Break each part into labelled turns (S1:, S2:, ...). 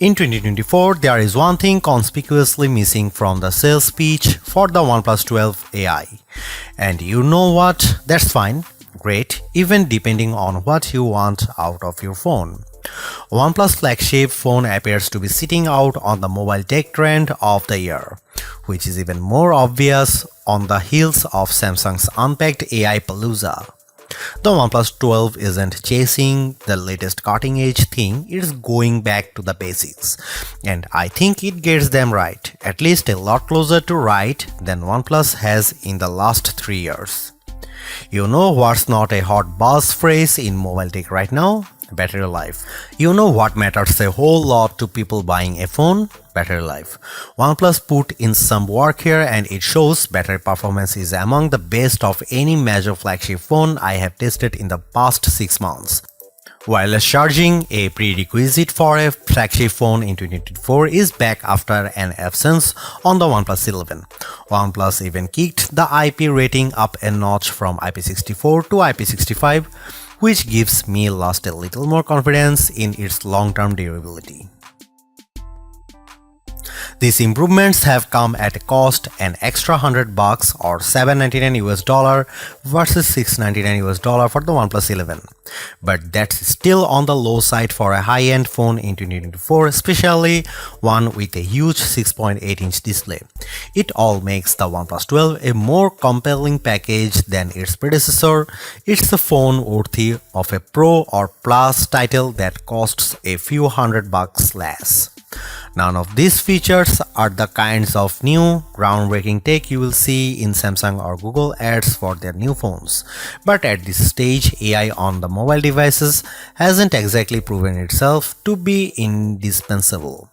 S1: In 2024, there is one thing conspicuously missing from the sales pitch for the OnePlus 12 AI. And you know what? That's fine, great, even depending on what you want out of your phone. OnePlus flagship phone appears to be sitting out on the mobile tech trend of the year, which is even more obvious on the heels of Samsung's unpacked AI Palooza. The OnePlus 12 isn't chasing the latest cutting-edge thing, it's going back to the basics. And I think it gets them right, at least a lot closer to right than OnePlus has in the last 3 years. You know what's not a hot buzz phrase in mobile tech right now? Battery life. You know what matters a whole lot to people buying a phone? Battery life. OnePlus put in some work here and it shows battery performance is among the best of any major flagship phone I have tested in the past 6 months. Wireless charging, a prerequisite for a flagship phone in 2024, is back after an absence on the OnePlus 11. OnePlus even kicked the IP rating up a notch from IP64 to IP65, which gives me a little more confidence in its long-term durability. These improvements have come at a cost an extra $100 or $799 versus $699 for the OnePlus 11. But that's still on the low side for a high-end phone in 2024, especially one with a huge 6.8-inch display. It all makes the OnePlus 12 a more compelling package than its predecessor. It's a phone worthy of a Pro or Plus title that costs a few $100 less. None of these features are the kinds of new, groundbreaking tech you will see in Samsung or Google ads for their new phones. But at this stage, AI on the mobile devices hasn't exactly proven itself to be indispensable.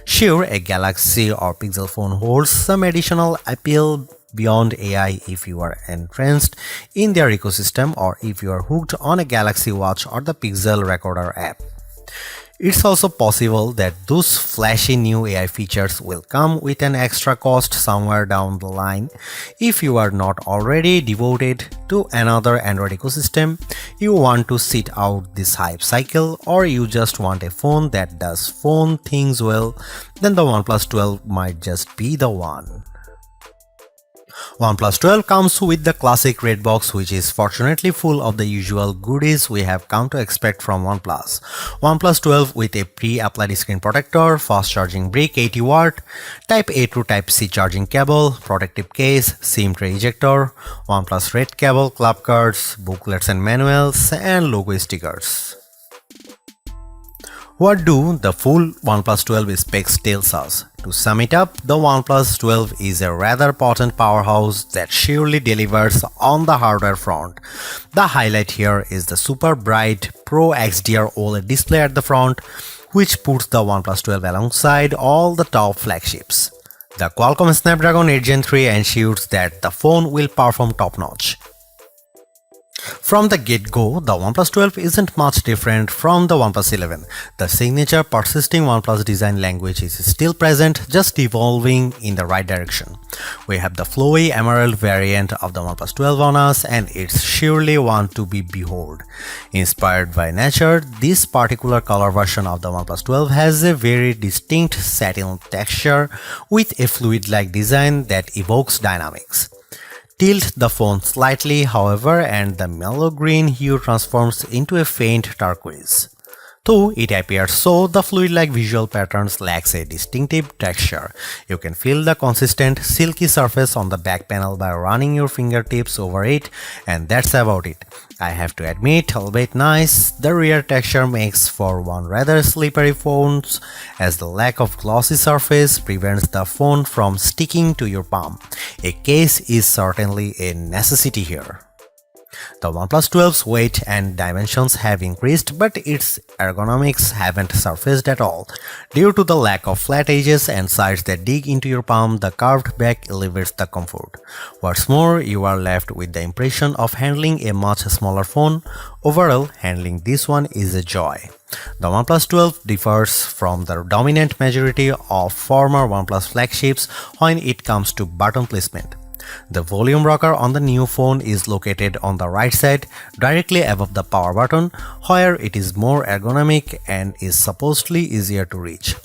S1: Sure, a Galaxy or Pixel phone holds some additional appeal beyond AI if you are entrenched in their ecosystem or if you are hooked on a Galaxy Watch or the Pixel Recorder app. It's also possible that those flashy new AI features will come with an extra cost somewhere down the line. If you are not already devoted to another Android ecosystem, you want to sit out this hype cycle, or you just want a phone that does phone things well, then the OnePlus 12 might just be the one. OnePlus 12 comes with the classic red box, which is fortunately full of the usual goodies we have come to expect from OnePlus. OnePlus 12 with a pre-applied screen protector, fast charging brick 80W, Type A to Type C charging cable, protective case, SIM tray ejector, OnePlus Red cable, club cards, booklets and manuals, and logo stickers. What do the full OnePlus 12 specs tell us? To sum it up, the OnePlus 12 is a rather potent powerhouse that surely delivers on the hardware front. The highlight here is the super bright Pro XDR OLED display at the front, which puts the OnePlus 12 alongside all the top flagships. The Qualcomm Snapdragon 8 Gen 3 ensures that the phone will perform top-notch. From the get-go, the OnePlus 12 isn't much different from the OnePlus 11. The signature persisting OnePlus design language is still present, just evolving in the right direction. We have the flowy emerald variant of the OnePlus 12 on us, and it's surely one to be behold. Inspired by nature, this particular color version of the OnePlus 12 has a very distinct satin texture with a fluid-like design that evokes dynamics. Tilt the phone slightly, however, and the mellow green hue transforms into a faint turquoise. Though it appears so, the fluid-like visual patterns lacks a distinctive texture. You can feel the consistent, silky surface on the back panel by running your fingertips over it, and that's about it. I have to admit, albeit nice, the rear texture makes for one rather slippery phone, as the lack of glossy surface prevents the phone from sticking to your palm. A case is certainly a necessity here. The OnePlus 12's weight and dimensions have increased, but its ergonomics haven't surfaced at all. Due to the lack of flat edges and sides that dig into your palm, the curved back elevates the comfort. What's more, you are left with the impression of handling a much smaller phone. Overall, handling this one is a joy. The OnePlus 12 differs from the dominant majority of former OnePlus flagships when it comes to button placement. The volume rocker on the new phone is located on the right side, directly above the power button, where it is more ergonomic and is supposedly easier to reach.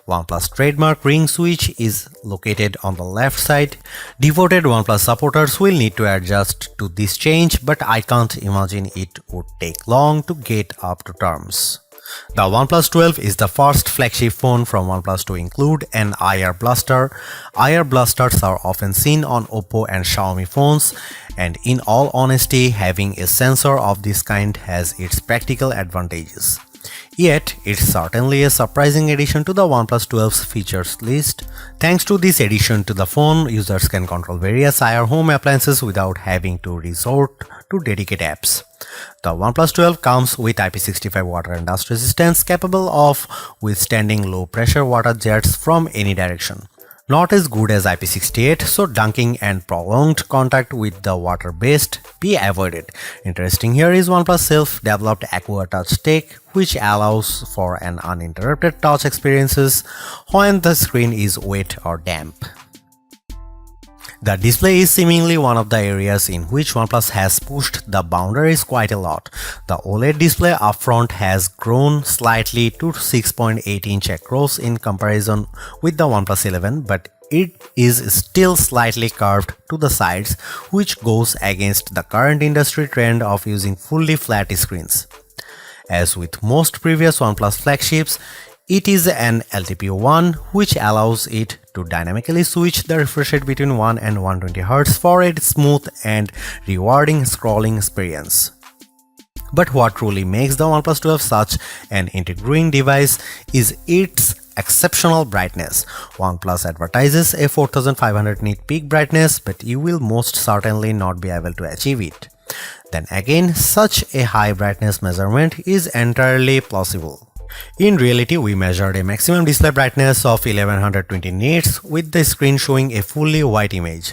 S1: OnePlus trademark ring switch is located on the left side. Devoted OnePlus supporters will need to adjust to this change, but I can't imagine it would take long to get up to terms. The OnePlus 12 is the first flagship phone from OnePlus to include an IR blaster. IR blasters are often seen on Oppo and Xiaomi phones, and in all honesty, having a sensor of this kind has its practical advantages. Yet, it's certainly a surprising addition to the OnePlus 12's features list. Thanks to this addition to the phone, users can control various IR home appliances without having to resort to dedicated apps. The OnePlus 12 comes with IP65 water and dust resistance, capable of withstanding low pressure water jets from any direction. Not as good as IP68, so dunking and prolonged contact with the water based be avoided. Interesting here is OnePlus self-developed Aqua Touch tech, which allows for an uninterrupted touch experiences when the screen is wet or damp. The display is seemingly one of the areas in which OnePlus has pushed the boundaries quite a lot. The OLED display upfront has grown slightly to 6.8-inch across in comparison with the OnePlus 11, but it is still slightly curved to the sides, which goes against the current industry trend of using fully flat screens. As with most previous OnePlus flagships, it is an LTPO1, which allows it to dynamically switch the refresh rate between 1 and 120Hz for a smooth and rewarding scrolling experience. But what truly makes the OnePlus 12 such an intriguing device is its exceptional brightness. OnePlus advertises a 4500 nit peak brightness, but you will most certainly not be able to achieve it. Then again, such a high brightness measurement is entirely plausible. In reality, we measured a maximum display brightness of 1120 nits with the screen showing a fully white image.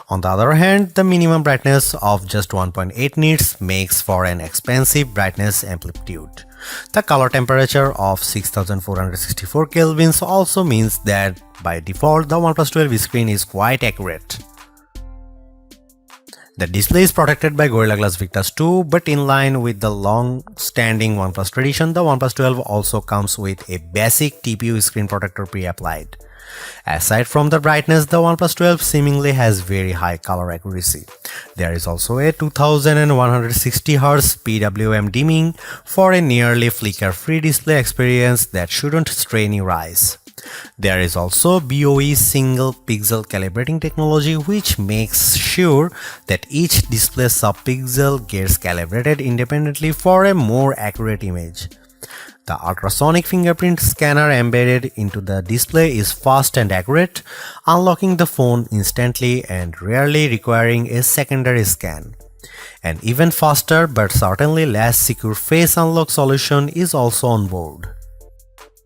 S1: On the other hand, the minimum brightness of just 1.8 nits makes for an expensive brightness amplitude. The color temperature of 6464 kelvins also means that by default the OnePlus 12 screen is quite accurate. The display is protected by Gorilla Glass Victus 2, but in line with the long-standing OnePlus tradition, the OnePlus 12 also comes with a basic TPU screen protector pre-applied. Aside from the brightness, the OnePlus 12 seemingly has very high color accuracy. There is also a 2160Hz PWM dimming for a nearly flicker-free display experience that shouldn't strain your eyes. There is also BOE single pixel calibrating technology, which makes sure that each display subpixel gets calibrated independently for a more accurate image. The ultrasonic fingerprint scanner embedded into the display is fast and accurate, unlocking the phone instantly and rarely requiring a secondary scan. An even faster but certainly less secure face unlock solution is also on board.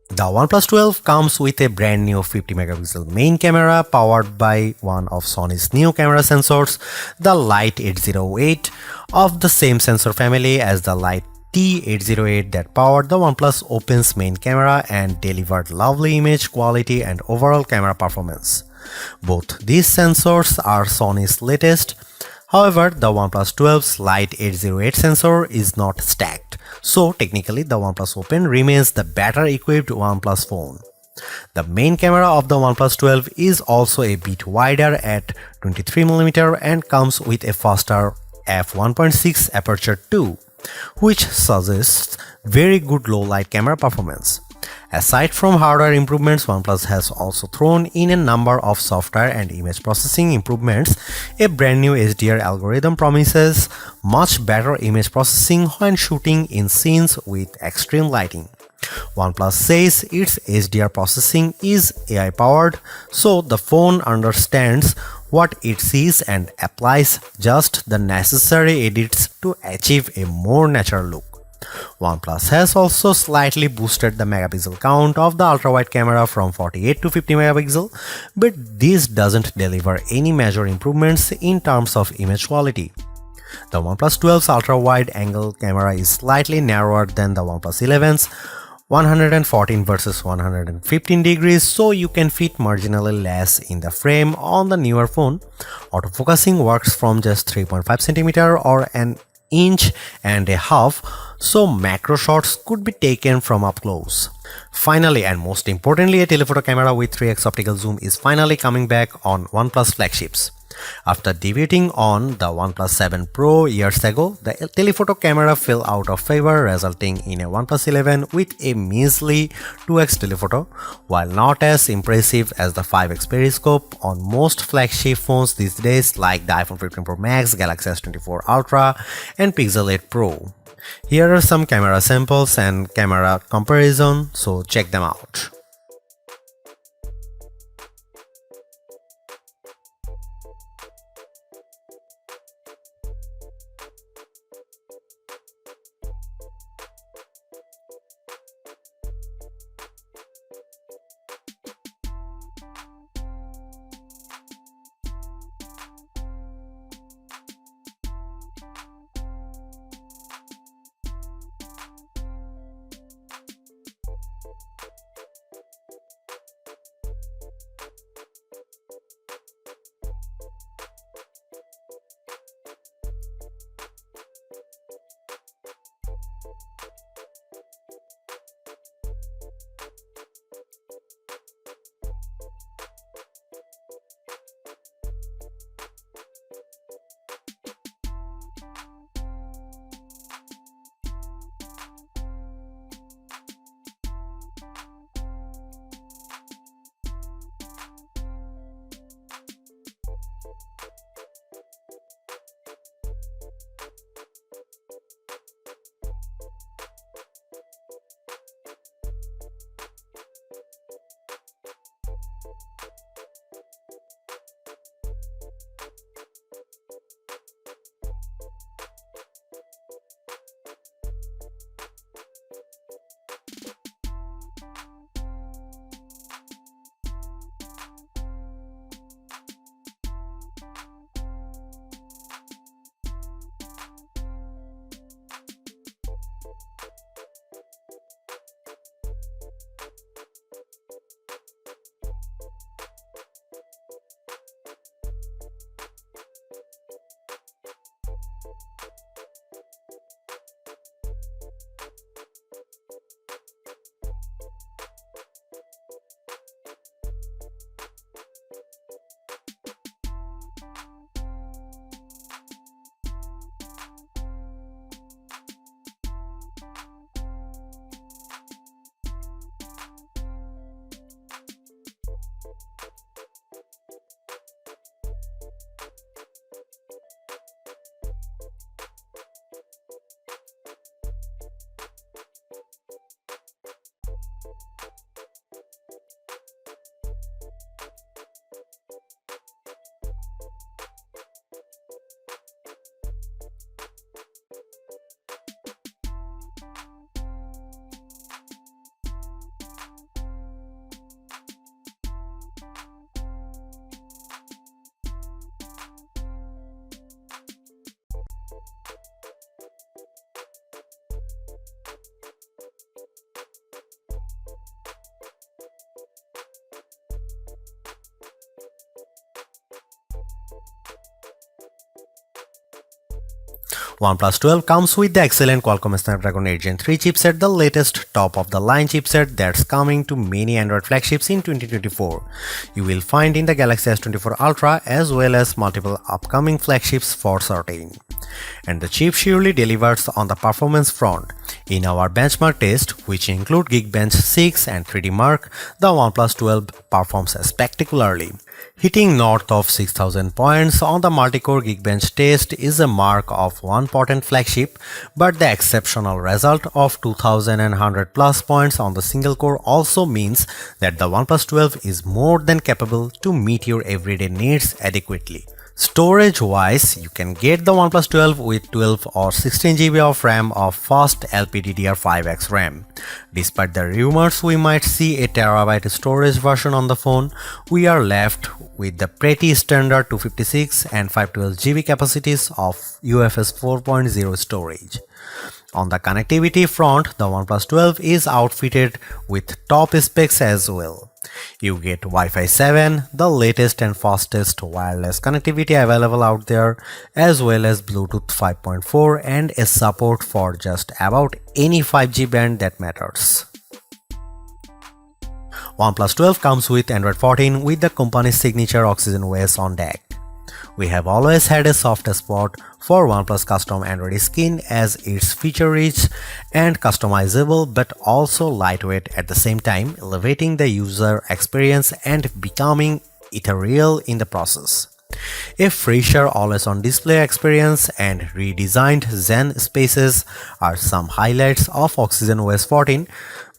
S1: The OnePlus 12 comes with a brand new 50 megapixel main camera powered by one of Sony's new camera sensors, the Light 808, of the same sensor family as the Light T808 that powered the OnePlus Open's main camera and delivered lovely image quality and overall camera performance. Both these sensors are Sony's latest. However, the OnePlus 12's Light 808 sensor is not stacked, so technically the OnePlus Open remains the better equipped OnePlus phone. The main camera of the OnePlus 12 is also a bit wider at 23mm and comes with a faster f1.6 aperture too, which suggests very good low light camera performance. Aside from hardware improvements, OnePlus has also thrown in a number of software and image processing improvements. A brand new HDR algorithm promises much better image processing when shooting in scenes with extreme lighting. OnePlus says its HDR processing is AI powered, so the phone understands what it sees and applies just the necessary edits to achieve a more natural look. OnePlus has also slightly boosted the megapixel count of the ultra-wide camera from 48 to 50 megapixel, but this doesn't deliver any major improvements in terms of image quality. The OnePlus 12's ultra-wide angle camera is slightly narrower than the OnePlus 11's 114 versus 115 degrees, so you can fit marginally less in the frame on the newer phone. Autofocusing works from just 3.5 cm or an inch and a half, so macro shots could be taken from up close. Finally, and most importantly, a telephoto camera with 3x optical zoom is finally coming back on OnePlus flagships. After debuting on the OnePlus 7 Pro years ago, the telephoto camera fell out of favor, resulting in a OnePlus 11 with a measly 2x telephoto. While not as impressive as the 5x periscope on most flagship phones these days like the iPhone 15 Pro Max, Galaxy S24 Ultra, and Pixel 8 Pro. Here are some camera samples and camera comparison, so check them out. OnePlus 12 comes with the excellent Qualcomm Snapdragon 8 Gen 3 chipset, the latest top-of-the-line chipset that's coming to many Android flagships in 2024. You will find in the Galaxy S24 Ultra as well as multiple upcoming flagships for certain. And the chip surely delivers on the performance front. In our benchmark test, which include Geekbench 6 and 3D Mark, the OnePlus 12 performs spectacularly. Hitting north of 6000 points on the multi-core Geekbench test is a mark of one potent flagship, but the exceptional result of 2100 plus points on the single core also means that the OnePlus 12 is more than capable to meet your everyday needs adequately. Storage-wise, you can get the OnePlus 12 with 12 or 16 GB of RAM of fast LPDDR5X RAM. Despite the rumors we might see a terabyte storage version on the phone, we are left with the pretty standard 256 and 512 GB capacities of UFS 4.0 storage. On the connectivity front, the OnePlus 12 is outfitted with top specs as well. You get Wi-Fi 7, the latest and fastest wireless connectivity available out there, as well as Bluetooth 5.4 and a support for just about any 5G band that matters. OnePlus 12 comes with Android 14 with the company's signature Oxygen OS on deck. We have always had a soft spot for OnePlus custom Android skin as it's feature-rich and customizable but also lightweight at the same time, elevating the user experience and becoming ethereal in the process. A fresher always-on display experience and redesigned Zen spaces are some highlights of Oxygen OS 14,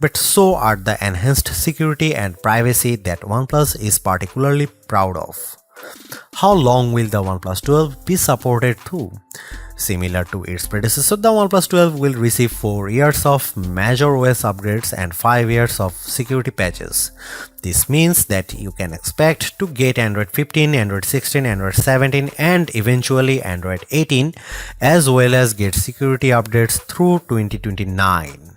S1: but so are the enhanced security and privacy that OnePlus is particularly proud of. How long will the OnePlus 12 be supported to? Similar to its predecessor, the OnePlus 12 will receive 4 years of major OS upgrades and 5 years of security patches. This means that you can expect to get Android 15, Android 16, Android 17 and eventually Android 18, as well as get security updates through 2029.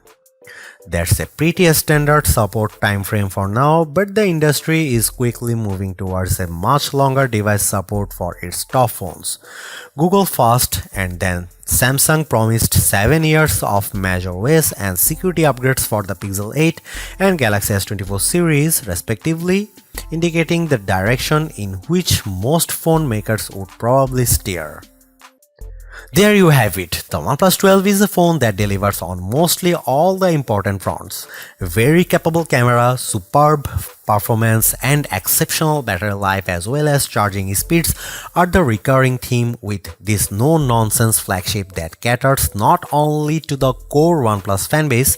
S1: That's a pretty standard support timeframe for now, but the industry is quickly moving towards a much longer device support for its top phones. Google first and then Samsung promised 7 years of major OS and security upgrades for the Pixel 8 and Galaxy S24 series respectively, indicating the direction in which most phone makers would probably steer. There you have it. The OnePlus 12 is a phone that delivers on mostly all the important fronts. A very capable camera, superb performance and exceptional battery life as well as charging speeds are the recurring theme with this no-nonsense flagship that caters not only to the core OnePlus fanbase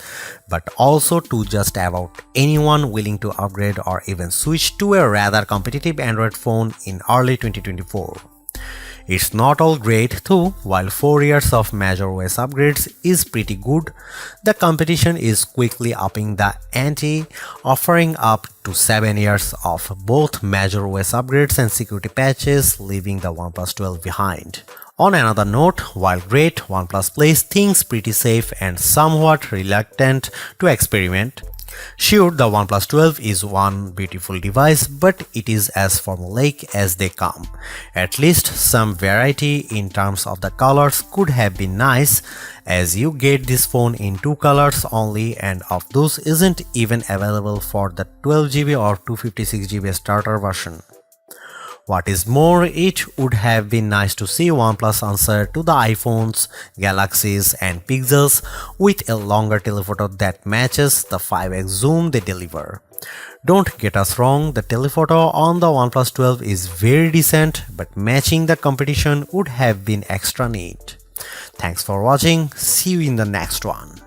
S1: but also to just about anyone willing to upgrade or even switch to a rather competitive Android phone in early 2024. It's not all great too. While 4 years of major OS upgrades is pretty good, the competition is quickly upping the ante, offering up to 7 years of both major OS upgrades and security patches, leaving the OnePlus 12 behind. On another note, while great, OnePlus plays things pretty safe and somewhat reluctant to experiment. Sure, the OnePlus 12 is one beautiful device, but it is as formulaic as they come. At least some variety in terms of the colors could have been nice, as you get this phone in 2 colors only and of those isn't even available for the 12GB or 256GB starter version. What is more, it would have been nice to see OnePlus answer to the iPhones, Galaxies and Pixels with a longer telephoto that matches the 5x zoom they deliver. Don't get us wrong, the telephoto on the OnePlus 12 is very decent, but matching the competition would have been extra neat. Thanks for watching, see you in the next one.